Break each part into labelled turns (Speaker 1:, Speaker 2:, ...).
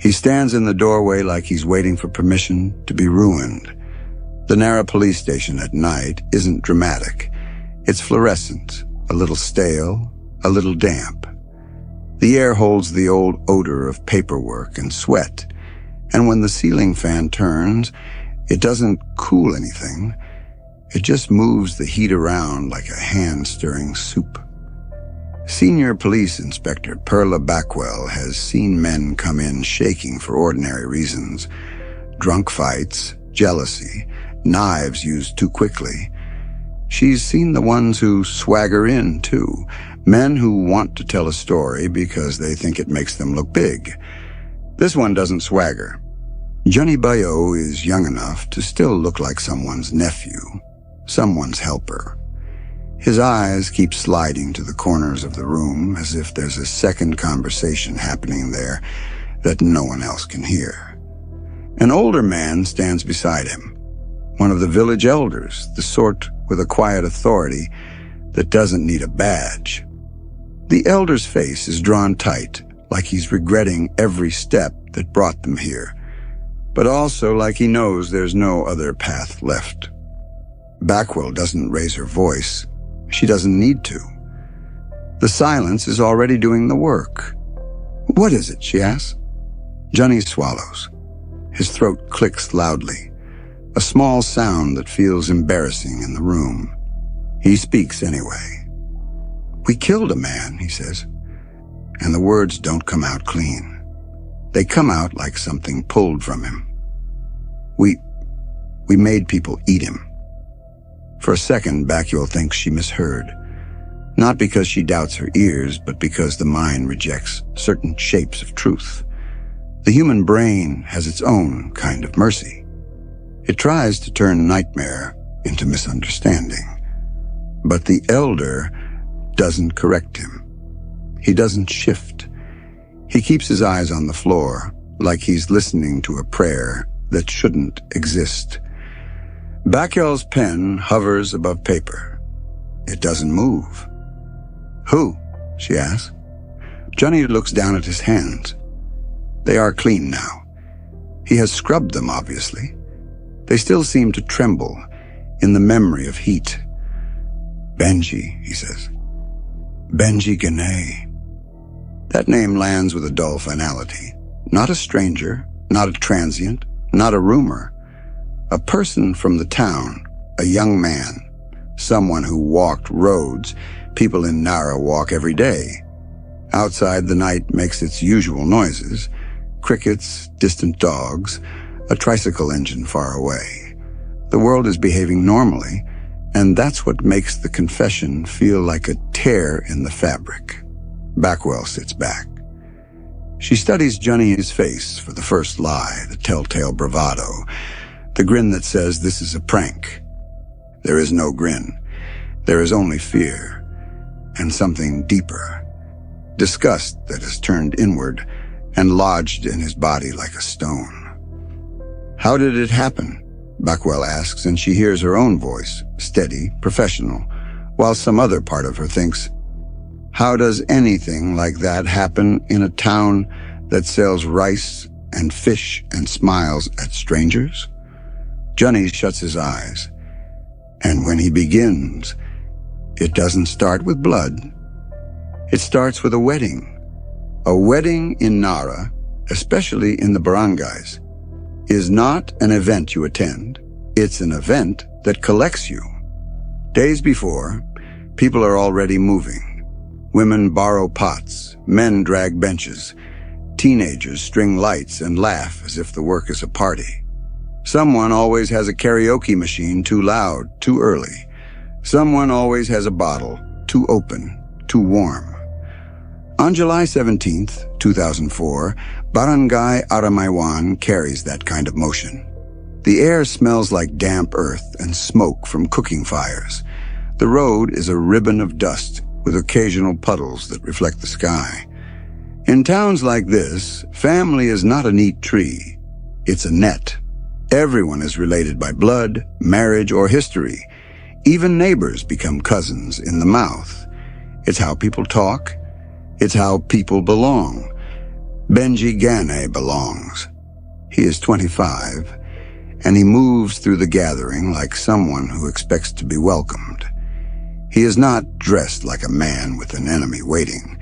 Speaker 1: He stands in the doorway like he's waiting for permission to be ruined. The Narra police station at night isn't dramatic. It's fluorescent, a little stale, a little damp. The air holds the old odor of paperwork and sweat, and when the ceiling fan turns, it doesn't cool anything. It just moves the heat around like a hand stirring soup. Senior Police Inspector Perla Backwell has seen men come in shaking for ordinary reasons. Drunk fights, jealousy, knives used too quickly. She's seen the ones who swagger in, too. Men who want to tell a story because they think it makes them look big. This one doesn't swagger. Johnny Bayo is young enough to still look like someone's nephew, someone's helper. His eyes keep sliding to the corners of the room as if there's a second conversation happening there that no one else can hear. An older man stands beside him, one of the village elders, the sort with a quiet authority that doesn't need a badge. The elder's face is drawn tight, like he's regretting every step that brought them here, but also like he knows there's no other path left. Backwell doesn't raise her voice. She doesn't need to. The silence is already doing the work. "What is it?" she asks. Johnny swallows. His throat clicks loudly, a small sound that feels embarrassing in the room. He speaks anyway. "We killed a man," he says, and the words don't come out clean. They come out like something pulled from him. We made people eat him." For a second, Backwell thinks she misheard. Not because she doubts her ears, but because the mind rejects certain shapes of truth. The human brain has its own kind of mercy. It tries to turn nightmare into misunderstanding. But the elder doesn't correct him. He doesn't shift. He keeps his eyes on the floor, like he's listening to a prayer that shouldn't exist. Backwell's pen hovers above paper. It doesn't move. "Who?" she asks. Johnny looks down at his hands. They are clean now. He has scrubbed them, obviously. They still seem to tremble in the memory of heat. "Benjie," he says. "Benjie Ganay." That name lands with a dull finality. Not a stranger, not a transient, not a rumor. A person from the town, a young man, someone who walked roads people in Narra walk every day. Outside, the night makes its usual noises: crickets, distant dogs, a tricycle engine far away. The world is behaving normally, and that's what makes the confession feel like a tear in the fabric. Backwell sits back. She studies Johnny's face for the first lie, the telltale bravado, the grin that says this is a prank. There is no grin. There is only fear, and something deeper. Disgust that has turned inward and lodged in his body like a stone. "How did it happen?" Backwell asks, and she hears her own voice, steady, professional, while some other part of her thinks, how does anything like that happen in a town that sells rice and fish and smiles at strangers? Johnny shuts his eyes, and when he begins, it doesn't start with blood. It starts with a wedding. A wedding in Narra, especially in the barangays, is not an event you attend. It's an event that collects you. Days before, people are already moving. Women borrow pots, men drag benches, teenagers string lights and laugh as if the work is a party. Someone always has a karaoke machine too loud, too early. Someone always has a bottle too open, too warm. On July 17th, 2004, Barangay Aramaywan carries that kind of motion. The air smells like damp earth and smoke from cooking fires. The road is a ribbon of dust with occasional puddles that reflect the sky. In towns like this, family is not a neat tree. It's a net. Everyone is related by blood, marriage, or history. Even neighbors become cousins in the mouth. It's how people talk. It's how people belong. Benjie Ganay belongs. He is 25, and he moves through the gathering like someone who expects to be welcomed. He is not dressed like a man with an enemy waiting.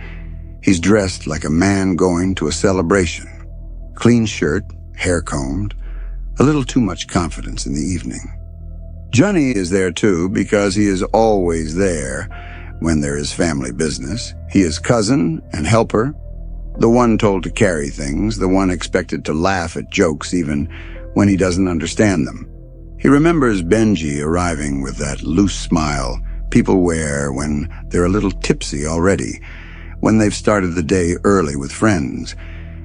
Speaker 1: He's dressed like a man going to a celebration. Clean shirt, hair combed, a little too much confidence in the evening. Johnny is there too because he is always there when there is family business. He is cousin and helper, the one told to carry things, the one expected to laugh at jokes even when he doesn't understand them. He remembers Benjie arriving with that loose smile people wear when they're a little tipsy already, when they've started the day early with friends,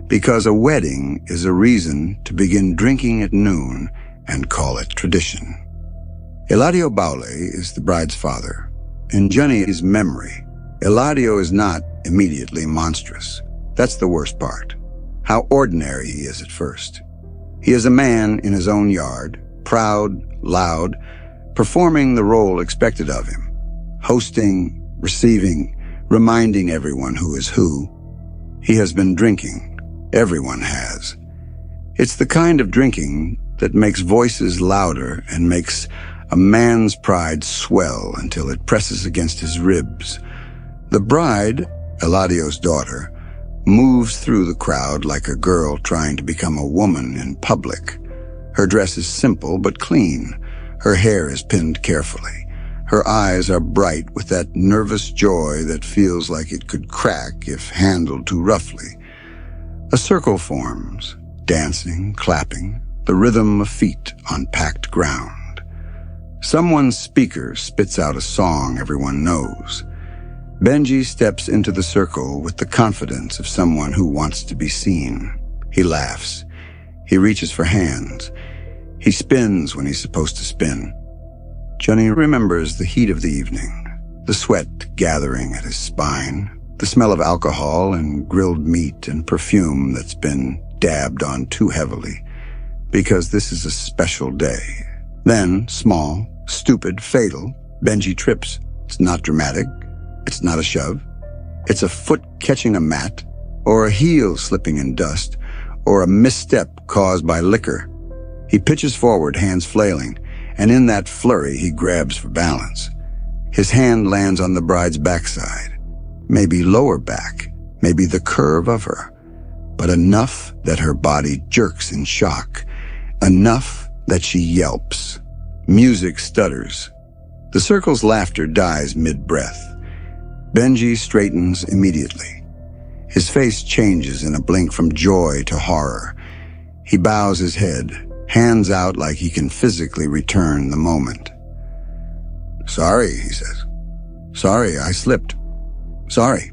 Speaker 1: because a wedding is a reason to begin drinking at noon and call it tradition. Eladio Baule is the bride's father. In Johnny's memory, Eladio is not immediately monstrous. That's the worst part. How ordinary he is at first. He is a man in his own yard, proud, loud, performing the role expected of him. Hosting, receiving, reminding everyone who is who. He has been drinking. Everyone has. It's the kind of drinking that makes voices louder and makes a man's pride swell until it presses against his ribs. The bride, Eladio's daughter, moves through the crowd like a girl trying to become a woman in public. Her dress is simple but clean. Her hair is pinned carefully. Her eyes are bright with that nervous joy that feels like it could crack if handled too roughly. A circle forms, dancing, clapping, the rhythm of feet on packed ground. Someone's speaker spits out a song everyone knows. Benjie steps into the circle with the confidence of someone who wants to be seen. He laughs. He reaches for hands. He spins when he's supposed to spin. Johnny remembers the heat of the evening, the sweat gathering at his spine, the smell of alcohol and grilled meat and perfume that's been dabbed on too heavily, because this is a special day. Then, small, stupid, fatal, Benjie trips. It's not dramatic. It's not a shove. It's a foot catching a mat, or a heel slipping in dust, or a misstep caused by liquor. He pitches forward, hands flailing, and in that flurry he grabs for balance. His hand lands on the bride's backside, maybe lower back, maybe the curve of her, but enough that her body jerks in shock, enough that she yelps. Music stutters. The circle's laughter dies mid-breath. Benjie straightens immediately. His face changes in a blink from joy to horror. He bows his head, hands out like he can physically return the moment. "Sorry," he says. "Sorry, I slipped. Sorry."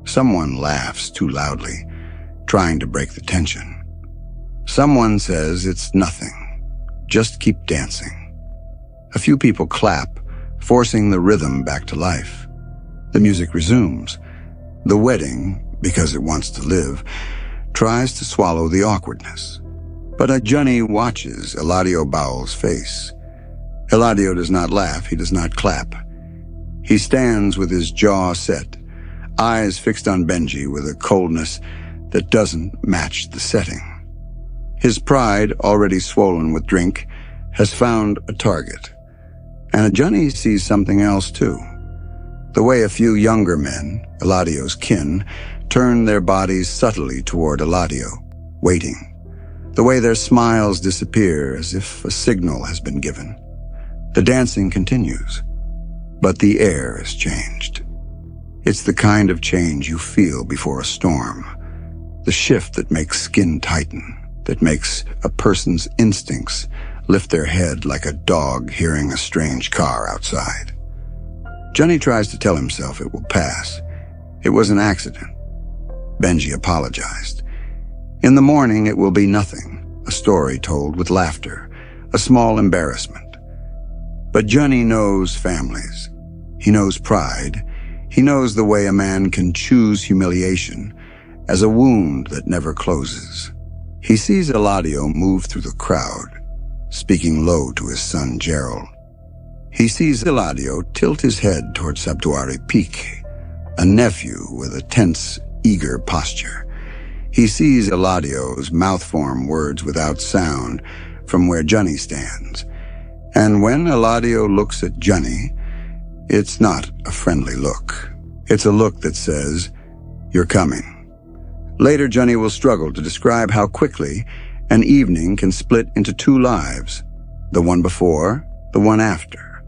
Speaker 1: Someone laughs too loudly, trying to break the tension. Someone says it's nothing. Just keep dancing. A few people clap, forcing the rhythm back to life. The music resumes. The wedding, because it wants to live, tries to swallow the awkwardness. But Johnny watches Eladio Baule's face. Eladio does not laugh, he does not clap. He stands with his jaw set, eyes fixed on Benjie with a coldness that doesn't match the setting. His pride, already swollen with drink, has found a target. And Johnny sees something else too. The way a few younger men, Eladio's kin, turn their bodies subtly toward Eladio, waiting. The way their smiles disappear as if a signal has been given. The dancing continues, but the air has changed. It's the kind of change you feel before a storm. The shift that makes skin tighten, that makes a person's instincts lift their head like a dog hearing a strange car outside. Johnny tries to tell himself it will pass. It was an accident. Benjie apologized. In the morning, it will be nothing, a story told with laughter, a small embarrassment. But Johnny knows families. He knows pride. He knows the way a man can choose humiliation as a wound that never closes. He sees Eladio move through the crowd, speaking low to his son Gerald. He sees Eladio tilt his head toward Sabtuari Peak, a nephew with a tense, eager posture. He sees Eladio's mouth-form words without sound from where Johnny stands. And when Eladio looks at Johnny, it's not a friendly look. It's a look that says, "You're coming." Later, Johnny will struggle to describe how quickly an evening can split into two lives, the one before, the one after.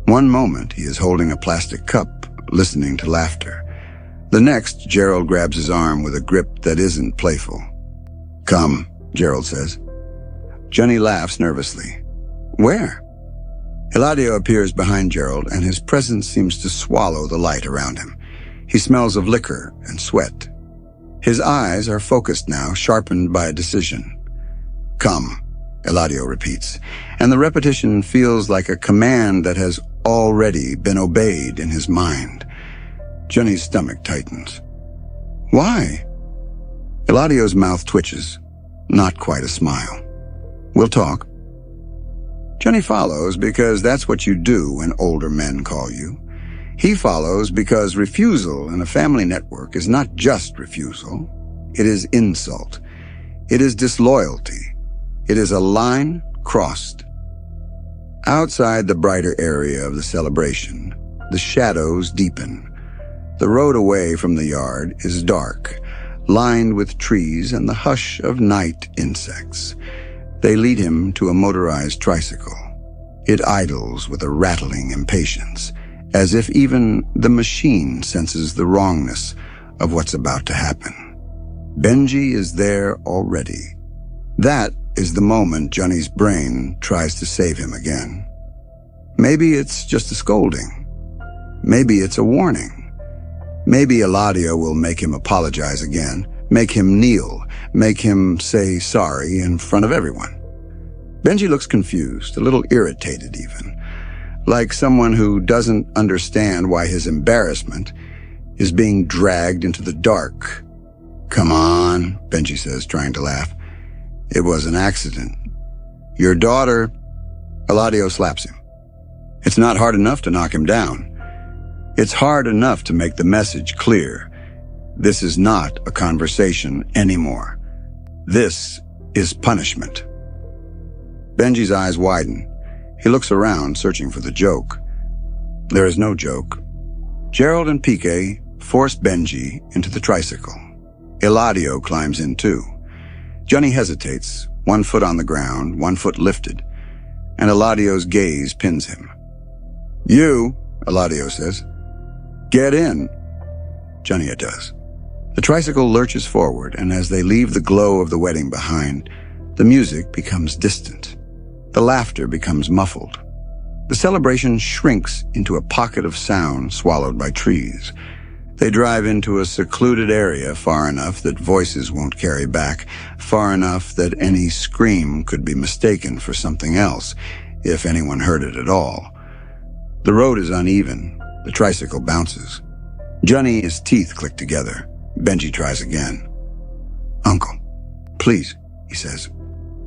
Speaker 1: One moment, he is holding a plastic cup, listening to laughter. The next, Gerald grabs his arm with a grip that isn't playful. "Come," Gerald says. Johnny laughs nervously. "Where?" Eladio appears behind Gerald, and his presence seems to swallow the light around him. He smells of liquor and sweat. His eyes are focused now, sharpened by a decision. "Come," Eladio repeats, and the repetition feels like a command that has already been obeyed in his mind. Johnny's stomach tightens. "Why?" Eladio's mouth twitches, not quite a smile. "We'll talk." Johnny follows because that's what you do when older men call you. He follows because refusal in a family network is not just refusal. It is insult. It is disloyalty. It is a line crossed. Outside the brighter area of the celebration, the shadows deepen. The road away from the yard is dark, lined with trees and the hush of night insects. They lead him to a motorized tricycle. It idles with a rattling impatience, as if even the machine senses the wrongness of what's about to happen. Benjie is there already. That is the moment Johnny's brain tries to save him again. Maybe it's just a scolding. Maybe it's a warning. Maybe Eladio will make him apologize again, make him kneel, make him say sorry in front of everyone. Benjie looks confused, a little irritated even, like someone who doesn't understand why his embarrassment is being dragged into the dark. "Come on," Benjie says, trying to laugh. "It was an accident. Your daughter..." Eladio slaps him. It's not hard enough to knock him down. It's hard enough to make the message clear. This is not a conversation anymore. This is punishment. Benjie's eyes widen. He looks around, searching for the joke. There is no joke. Gerald and Piqué force Benjie into the tricycle. Eladio climbs in too. Johnny hesitates, one foot on the ground, one foot lifted, and Eladio's gaze pins him. "You," Eladio says. "Get in." Johnny does. The tricycle lurches forward, and as they leave the glow of the wedding behind, the music becomes distant. The laughter becomes muffled. The celebration shrinks into a pocket of sound swallowed by trees. They drive into a secluded area far enough that voices won't carry back, far enough that any scream could be mistaken for something else, if anyone heard it at all. The road is uneven. The tricycle bounces. Johnny's teeth click together. Benjie tries again. "Uncle, please," he says,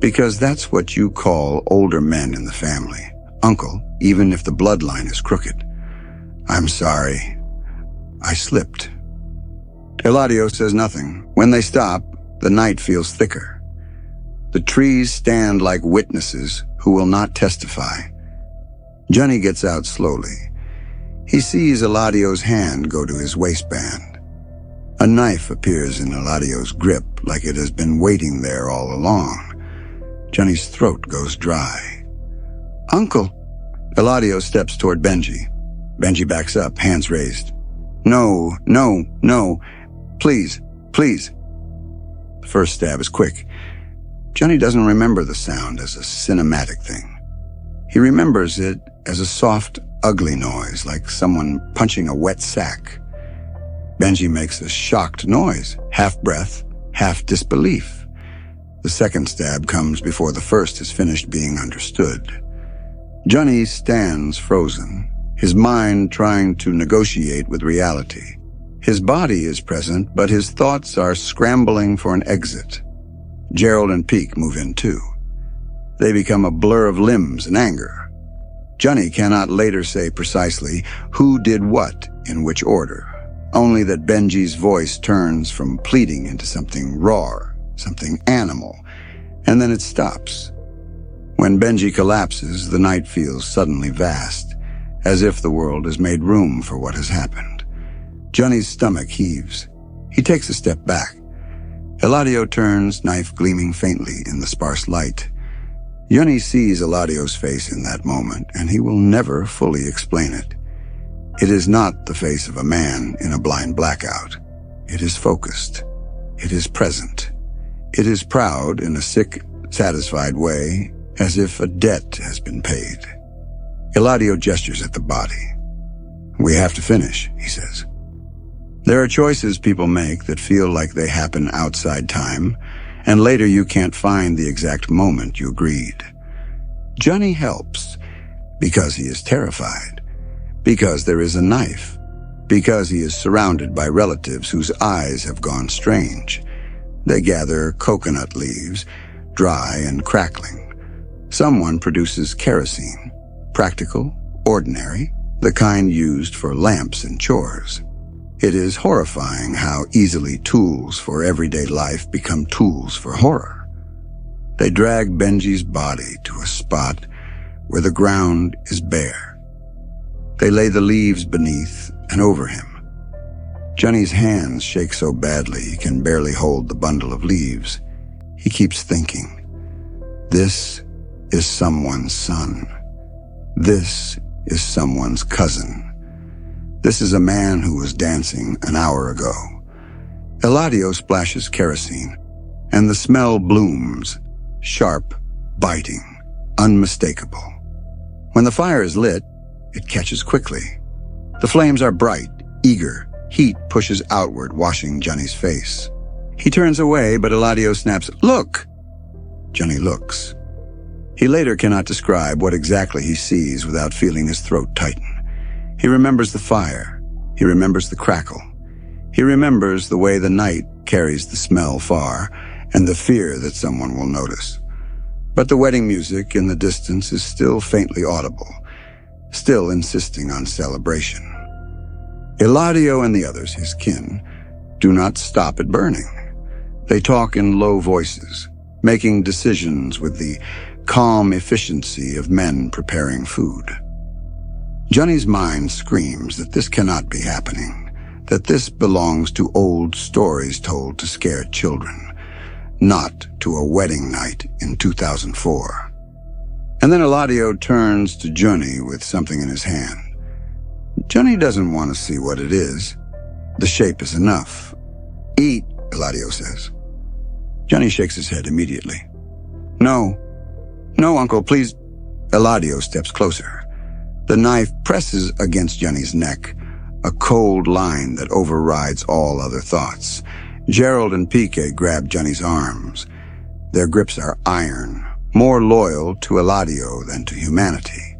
Speaker 1: "because that's what you call older men in the family. Uncle, even if the bloodline is crooked. I'm sorry. I slipped." Eladio says nothing. When they stop, the night feels thicker. The trees stand like witnesses who will not testify. Johnny gets out slowly. He sees Eladio's hand go to his waistband. A knife appears in Eladio's grip, like it has been waiting there all along. Johnny's throat goes dry. "Uncle!" Eladio steps toward Benjie. Benjie backs up, hands raised. "No, no, no. Please, please." The first stab is quick. Johnny doesn't remember the sound as a cinematic thing. He remembers it as a soft, ugly noise, like someone punching a wet sack. Benjie makes a shocked noise, half breath, half disbelief. The second stab comes before the first has finished being understood. Johnny stands frozen, his mind trying to negotiate with reality. His body is present, but his thoughts are scrambling for an exit. Gerald and Pique move in too. They become a blur of limbs and anger. Johnny cannot later say precisely who did what in which order. only that Benjie's voice turns from pleading into something raw, something animal, and then it stops. When Benjie collapses, the night feels suddenly vast, as if the world has made room for what has happened. Johnny's stomach heaves. He takes a step back. Eladio turns, knife gleaming faintly in the sparse light. Johnny sees Eladio's face in that moment, and he will never fully explain it. It is not the face of a man in a blind blackout. It is focused. It is present. It is proud in a sick, satisfied way, as if a debt has been paid. Eladio gestures at the body. "We have to finish," he says. There are choices people make that feel like they happen outside time, and later you can't find the exact moment you agreed. Johnny helps because he is terrified, because there is a knife, because he is surrounded by relatives whose eyes have gone strange. They gather coconut leaves, dry and crackling. Someone produces kerosene, practical, ordinary, the kind used for lamps and chores. It is horrifying how easily tools for everyday life become tools for horror. They drag Benjie's body to a spot where the ground is bare. They lay the leaves beneath and over him. Johnny's hands shake so badly he can barely hold the bundle of leaves. He keeps thinking, this is someone's son. This is someone's cousin. This is a man who was dancing an hour ago. Eladio splashes kerosene, and the smell blooms, sharp, biting, unmistakable. When the fire is lit, it catches quickly. The flames are bright, eager. Heat pushes outward, washing Johnny's face. He turns away, but Eladio snaps, "Look!" Johnny looks. He later cannot describe what exactly he sees without feeling his throat tighten. He remembers the fire. He remembers the crackle. He remembers the way the night carries the smell far and the fear that someone will notice. But the wedding music in the distance is still faintly audible, still insisting on celebration. Eladio and the others, his kin, do not stop at burning. They talk in low voices, making decisions with the calm efficiency of men preparing food. Johnny's mind screams that this cannot be happening, that this belongs to old stories told to scare children, not to a wedding night in 2004. And then Eladio turns to Johnny with something in his hand. Johnny doesn't want to see what it is. The shape is enough. "Eat," Eladio says. Johnny shakes his head immediately. "No. No, Uncle, please." Eladio steps closer. The knife presses against Johnny's neck, a cold line that overrides all other thoughts. Gerald and Pique grab Johnny's arms. Their grips are iron, more loyal to Eladio than to humanity.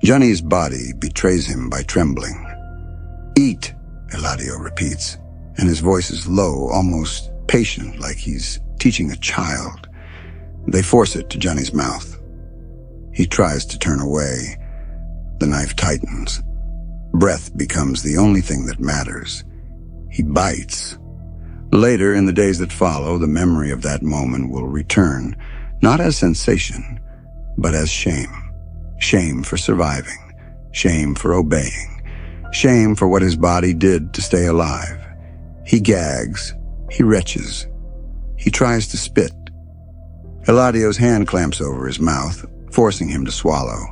Speaker 1: Johnny's body betrays him by trembling. "Eat," Eladio repeats, and his voice is low, almost patient, like he's teaching a child. They force it to Johnny's mouth. He tries to turn away. The knife tightens. Breath becomes the only thing that matters. He bites. Later, in the days that follow, the memory of that moment will return, not as sensation, but as shame. Shame for surviving. Shame for obeying. Shame for what his body did to stay alive. He gags. He retches. He tries to spit. Eladio's hand clamps over his mouth, forcing him to swallow.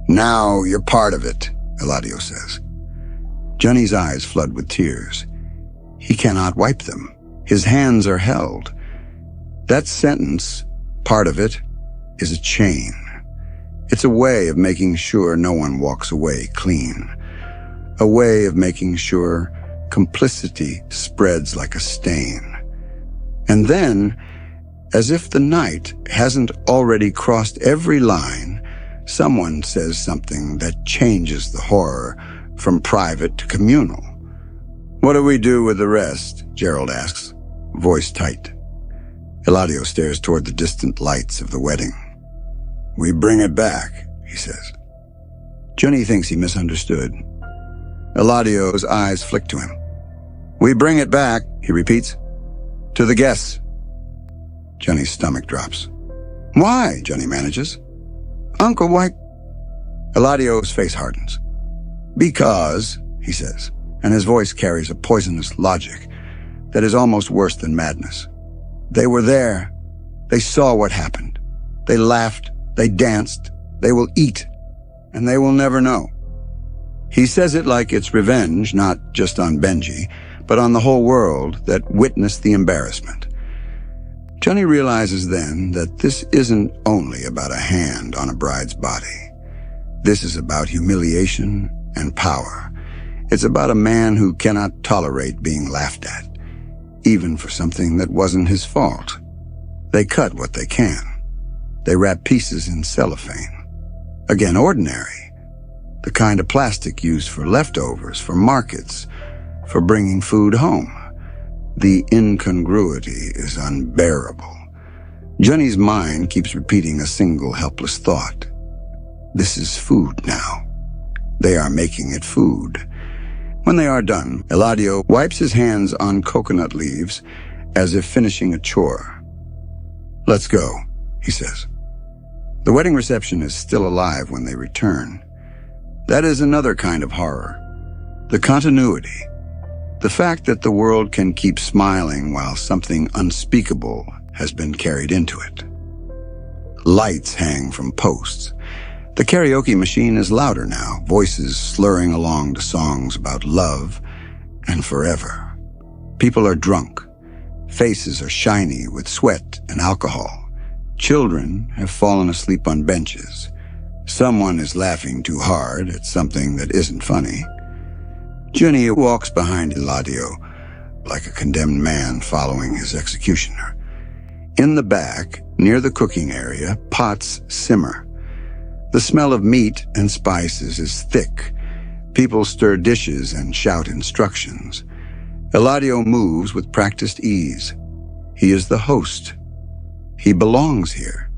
Speaker 1: "Now you're part of it," Eladio says. Johnny's eyes flood with tears. He cannot wipe them. His hands are held. That sentence, "part of it," is a chain. It's a way of making sure no one walks away clean. A way of making sure complicity spreads like a stain. And then, as if the night hasn't already crossed every line, someone says something that changes the horror from private to communal. "What do we do with the rest?" Gerald asks, voice tight. Eladio stares toward the distant lights of the wedding. "We bring it back," he says. Johnny thinks he misunderstood. Eladio's eyes flick to him. "We bring it back," he repeats. "To the guests." Johnny's stomach drops. "Why?" Johnny manages. "Uncle, why?" Eladio's face hardens. "Because," he says, and his voice carries a poisonous logic that is almost worse than madness. "They were there. They saw what happened. They laughed. They danced. They will eat. And they will never know." He says it like it's revenge, not just on Benjie, but on the whole world that witnessed the embarrassment. Johnny realizes then that this isn't only about a hand on a bride's body. This is about humiliation and power. It's about a man who cannot tolerate being laughed at, even for something that wasn't his fault. They cut what they can. They wrap pieces in cellophane. Again, ordinary. The kind of plastic used for leftovers, for markets, for bringing food home. The incongruity is unbearable. Johnny's mind keeps repeating a single helpless thought. This is food now. They are making it food. When they are done, Eladio wipes his hands on coconut leaves as if finishing a chore. "Let's go," he says. The wedding reception is still alive when they return. That is another kind of horror. The continuity. The fact that the world can keep smiling while something unspeakable has been carried into it. Lights hang from posts. The karaoke machine is louder now, voices slurring along to songs about love and forever. People are drunk. Faces are shiny with sweat and alcohol. Children have fallen asleep on benches. Someone is laughing too hard at something that isn't funny. Johnny walks behind Eladio like a condemned man following his executioner. In the back, near the cooking area, pots simmer. The smell of meat and spices is thick. People stir dishes and shout instructions. Eladio moves with practiced ease. He is the host. He belongs here.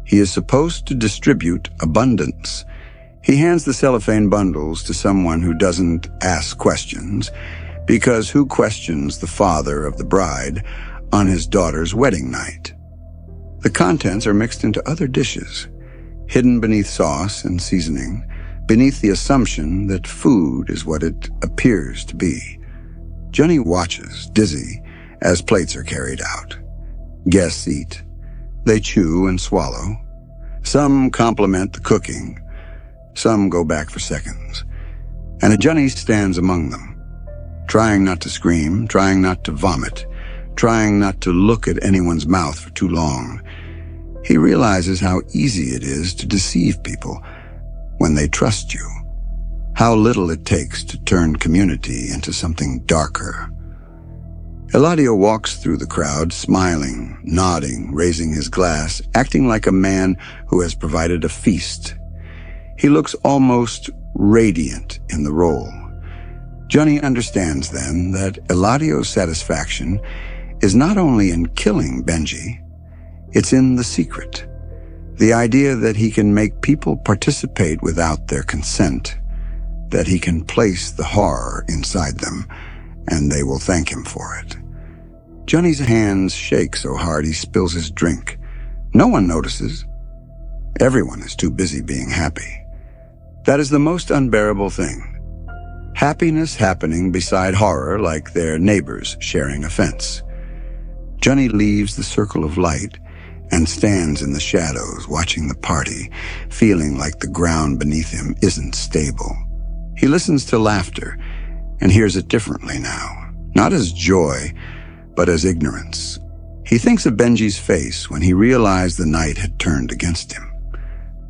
Speaker 1: He is supposed to distribute abundance. He hands the cellophane bundles to someone who doesn't ask questions, because who questions the father of the bride on his daughter's wedding night? The contents are mixed into other dishes, hidden beneath sauce and seasoning, beneath the assumption that food is what it appears to be. Johnny watches, dizzy, as plates are carried out. Guests eat. They chew and swallow. Some compliment the cooking. Some go back for seconds. And Johnny stands among them, trying not to scream, trying not to vomit, trying not to look at anyone's mouth for too long. He realizes how easy it is to deceive people when they trust you. How little it takes to turn community into something darker. Eladio walks through the crowd, smiling, nodding, raising his glass, acting like a man who has provided a feast. He looks almost radiant in the role. Johnny understands then that Eladio's satisfaction is not only in killing Benjie, it's in the secret. The idea that he can make people participate without their consent, that he can place the horror inside them, and they will thank him for it. Johnny's hands shake so hard he spills his drink. No one notices. Everyone is too busy being happy. That is the most unbearable thing. Happiness happening beside horror like their neighbors sharing a fence. Johnny leaves the circle of light and stands in the shadows watching the party, feeling like the ground beneath him isn't stable. He listens to laughter and hears it differently now, not as joy, but as ignorance. He thinks of Benjie's face when he realized the night had turned against him.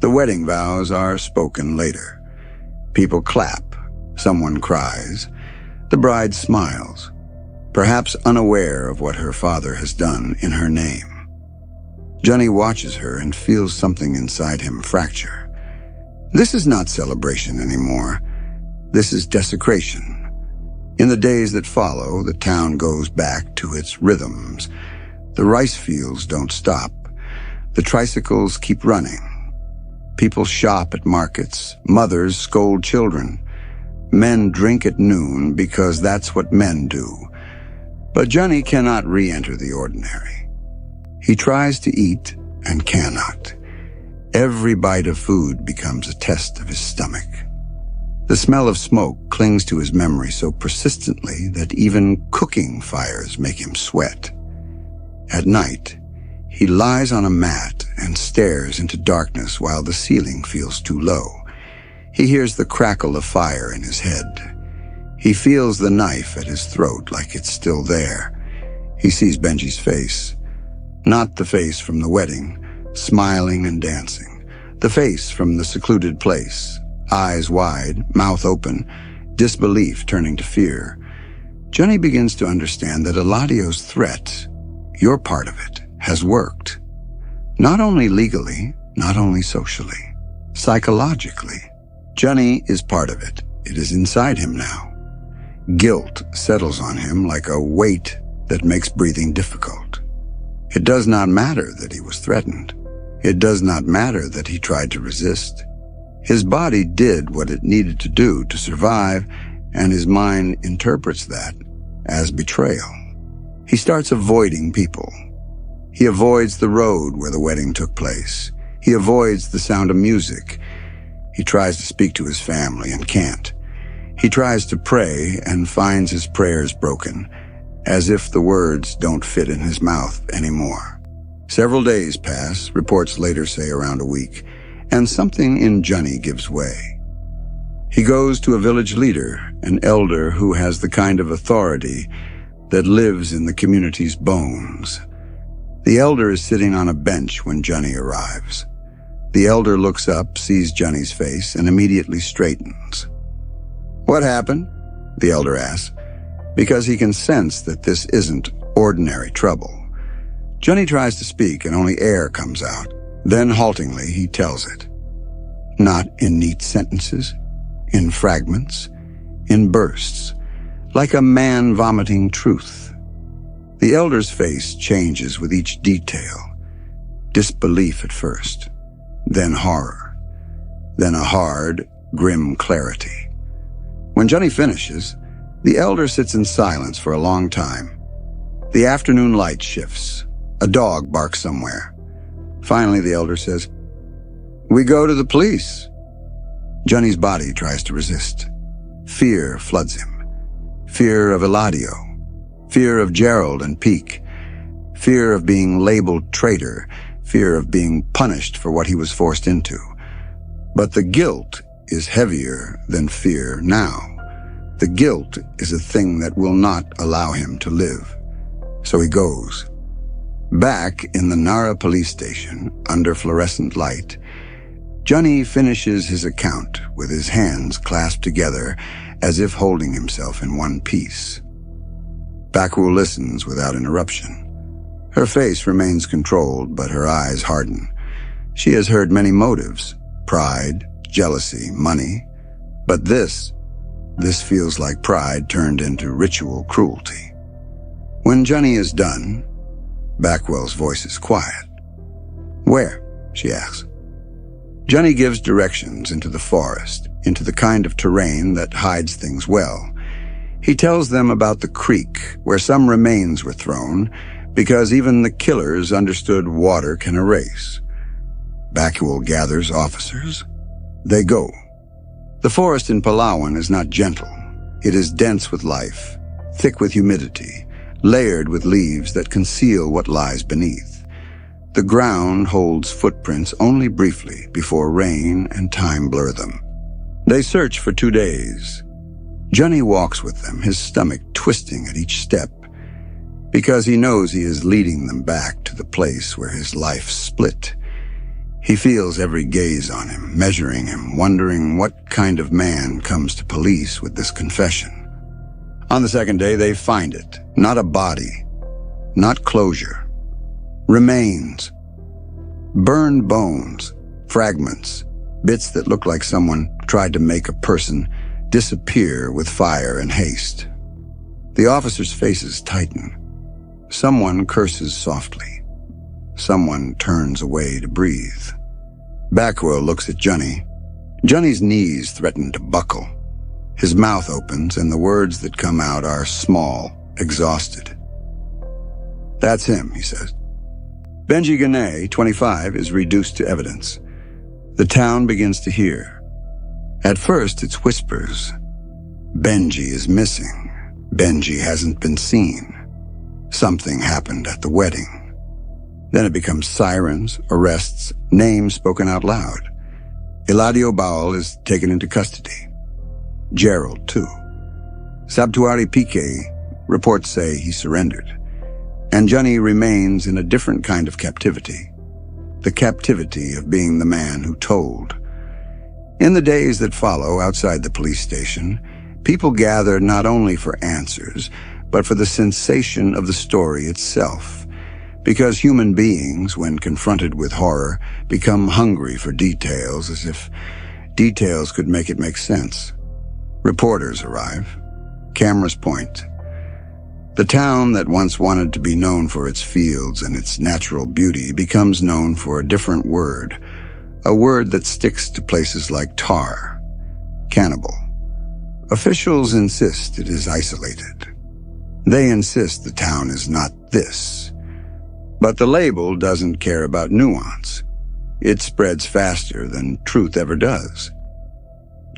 Speaker 1: The wedding vows are spoken later. People clap. Someone cries. The bride smiles, perhaps unaware of what her father has done in her name. Johnny watches her and feels something inside him fracture. This is not celebration anymore. This is desecration. In the days that follow, the town goes back to its rhythms. The rice fields don't stop. The tricycles keep running. People shop at markets. Mothers scold children. Men drink at noon because that's what men do. But Johnny cannot re-enter the ordinary. He tries to eat and cannot. Every bite of food becomes a test of his stomach. The smell of smoke clings to his memory so persistently that even cooking fires make him sweat. At night, he lies on a mat and stares into darkness while the ceiling feels too low. He hears the crackle of fire in his head. He feels the knife at his throat like it's still there. He sees Benjie's face. Not the face from the wedding, smiling and dancing. The face from the secluded place, eyes wide, mouth open, disbelief turning to fear. Johnny begins to understand that Eladio's threat, your part of it, has worked. Not only legally, not only socially, psychologically. Johnny is part of it. It is inside him now. Guilt settles on him like a weight that makes breathing difficult. It does not matter that he was threatened. It does not matter that he tried to resist. His body did what it needed to do to survive, and his mind interprets that as betrayal. He starts avoiding people. He avoids the road where the wedding took place. He avoids the sound of music. He tries to speak to his family and can't. He tries to pray and finds his prayers broken, as if the words don't fit in his mouth anymore. Several days pass, reports later say around a week, and something in Johnny gives way. He goes to a village leader, an elder who has the kind of authority that lives in the community's bones. The elder is sitting on a bench when Johnny arrives. The elder looks up, sees Johnny's face, and immediately straightens. "What happened?" the elder asks, because he can sense that this isn't ordinary trouble. Johnny tries to speak and only air comes out. Then haltingly, he tells it. Not in neat sentences, in fragments, in bursts, like a man vomiting truth. The elder's face changes with each detail. Disbelief at first, then horror, then a hard, grim clarity. When Johnny finishes, the elder sits in silence for a long time. The afternoon light shifts. A dog barks somewhere. Finally, the elder says, "We go to the police." Johnny's body tries to resist. Fear floods him. Fear of Eladio. Fear of Gerald and Peake. Fear of being labeled traitor. Fear of being punished for what he was forced into. But the guilt is heavier than fear now. The guilt is a thing that will not allow him to live. So he goes. Back in the Narra police station, under fluorescent light, Johnny finishes his account with his hands clasped together as if holding himself in one piece. Bakul listens without interruption. Her face remains controlled, but her eyes harden. She has heard many motives: pride, jealousy, money. But this feels like pride turned into ritual cruelty. When Johnny is done, Backwell's voice is quiet. "Where?" she asks. Johnny gives directions into the forest, into the kind of terrain that hides things well. He tells them about the creek where some remains were thrown, because even the killers understood water can erase. Backwell gathers officers. They go. The forest in Palawan is not gentle. It is dense with life, thick with humidity, layered with leaves that conceal what lies beneath. The ground holds footprints only briefly before rain and time blur them. They search for 2 days. Johnny walks with them, his stomach twisting at each step, because he knows he is leading them back to the place where his life split. He feels every gaze on him, measuring him, wondering what kind of man comes to police with this confession. On the second day, they find it. Not a body, not closure. Remains. Burned bones, fragments, bits that look like someone tried to make a person disappear with fire and haste. The officers' faces tighten. Someone curses softly. Someone turns away to breathe. Backwell looks at Johnny. Johnny's knees threaten to buckle. His mouth opens, and the words that come out are small, exhausted. "That's him," he says. Benjie Ganay, 25, is reduced to evidence. The town begins to hear. At first, it's whispers. Benjie is missing. Benjie hasn't been seen. Something happened at the wedding. Then it becomes sirens, arrests, names spoken out loud. Eladio Bowell is taken into custody. Gerald, too. Sabtuari Piqué, reports say he surrendered. And Johnny remains in a different kind of captivity. The captivity of being the man who told. In the days that follow outside the police station, people gather not only for answers, but for the sensation of the story itself. Because human beings, when confronted with horror, become hungry for details, as if details could make it make sense. Reporters arrive. Cameras point. The town that once wanted to be known for its fields and its natural beauty becomes known for a different word, a word that sticks to places like tar, cannibal. Officials insist it is isolated. They insist the town is not this. But the label doesn't care about nuance. It spreads faster than truth ever does.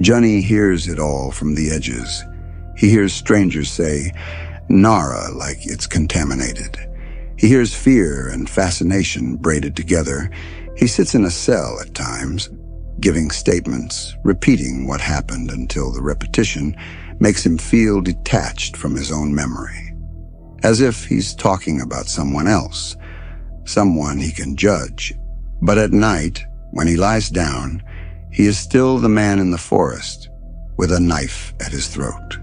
Speaker 1: Johnny hears it all from the edges. He hears strangers say, Narra, like it's contaminated. He hears fear and fascination braided together. He sits in a cell at times, giving statements, repeating what happened until the repetition makes him feel detached from his own memory. As if he's talking about someone else, someone he can judge. But at night, when he lies down, he is still the man in the forest, with a knife at his throat.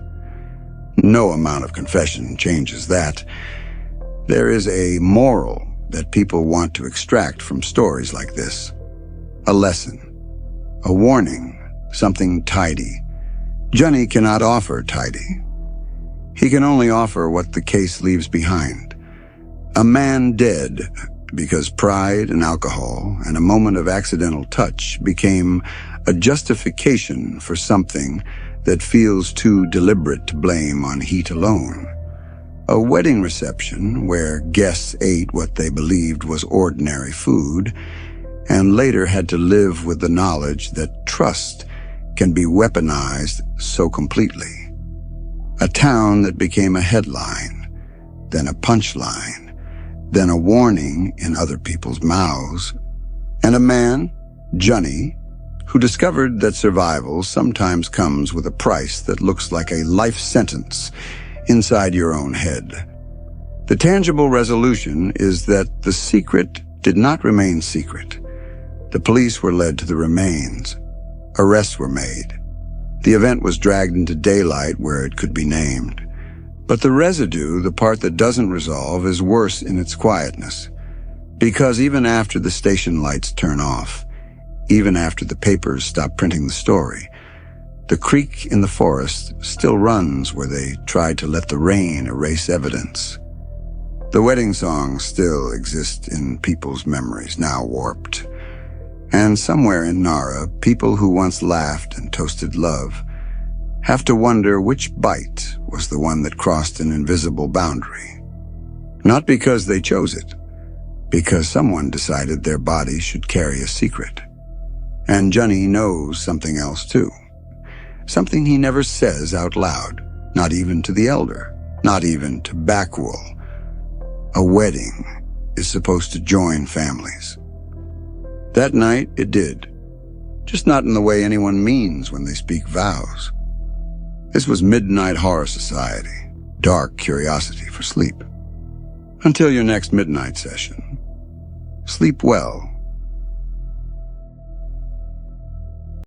Speaker 1: No amount of confession changes that. There is a moral that people want to extract from stories like this. A lesson, a warning, something tidy. Johnny cannot offer tidy. He can only offer what the case leaves behind. A man dead because pride and alcohol and a moment of accidental touch became a justification for something that feels too deliberate to blame on heat alone. A wedding reception where guests ate what they believed was ordinary food and later had to live with the knowledge that trust can be weaponized so completely. A town that became a headline, then a punchline, then a warning in other people's mouths, and a man, Johnny, who discovered that survival sometimes comes with a price that looks like a life sentence inside your own head. The tangible resolution is that the secret did not remain secret. The police were led to the remains. Arrests were made. The event was dragged into daylight where it could be named. But the residue, the part that doesn't resolve, is worse in its quietness. Because even after the station lights turn off, even after the papers stop printing the story, the creek in the forest still runs where they tried to let the rain erase evidence. The wedding songs still exist in people's memories, now warped. And somewhere in Narra, people who once laughed and toasted love have to wonder which bite was the one that crossed an invisible boundary. Not because they chose it, because someone decided their body should carry a secret. And Johnny knows something else too. Something he never says out loud, not even to the elder, not even to Backwool. A wedding is supposed to join families. That night it did, just not in the way anyone means when they speak vows. This was midnight horror society, dark curiosity for sleep. Until your next midnight session. Sleep well.